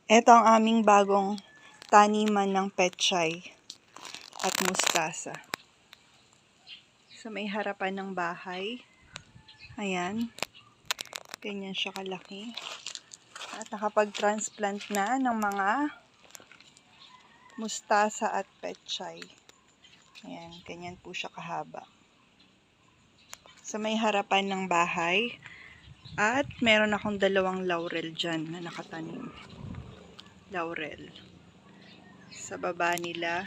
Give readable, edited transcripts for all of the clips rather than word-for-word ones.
Ito ang aming bagong taniman ng pechay at mustasa. Sa may harapan ng bahay. Ayan. Ganyan siya kalaki. At nakapag-transplant na ng mga mustasa at pechay. Ayan. Ganyan po siya kahaba. Sa may harapan ng bahay. At meron akong dalawang laurel dyan na nakatanim. Laurel. Sa baba nila,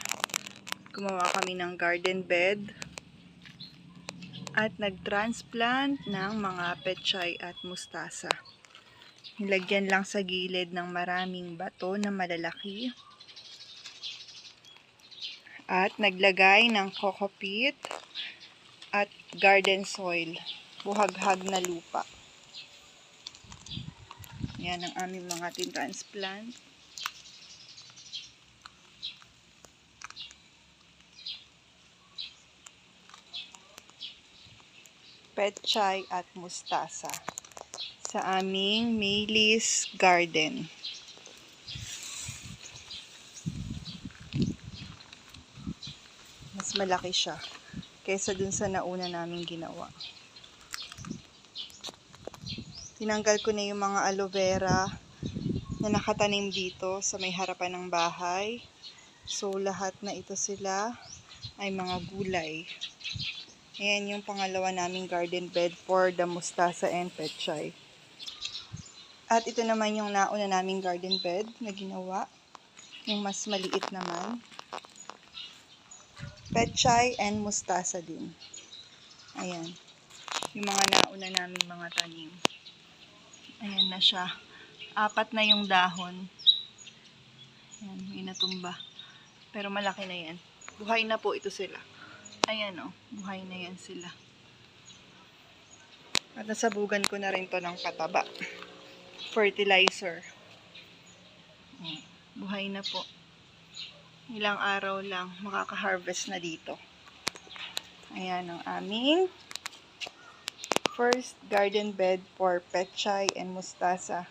gumawa kami ng garden bed at nag-transplant ng mga pechay at mustasa. Nilagyan lang sa gilid ng maraming bato na malalaki at naglagay ng coco peat at garden soil, buhaghag na lupa. Yan ang aming mga tin-transplant. Pechay at mustasa sa aming Maylis garden. Mas malaki siya kaysa dun sa nauna naming ginawa. Tinanggal ko na yung mga aloe vera na nakatanim dito sa may harapan ng bahay. So lahat na ito sila ay mga gulay. Ayan yung pangalawa naming garden bed for the mustasa and pechay. At ito naman yung nauna naming garden bed na ginawa. Yung mas maliit naman. Pechay and mustasa din. Ayan. Yung mga nauna naming mga tanim. Ayan na siya. 4 na yung dahon. Ayan, may natumba. Pero malaki na yan. Buhay na po ito sila. Ayan o, buhay na yan sila. At nasabugan ko na rin to ng pataba. Fertilizer. Buhay na po. Ilang araw lang, makaka-harvest na dito. Ayan ang aming first garden bed for pechay and mustasa.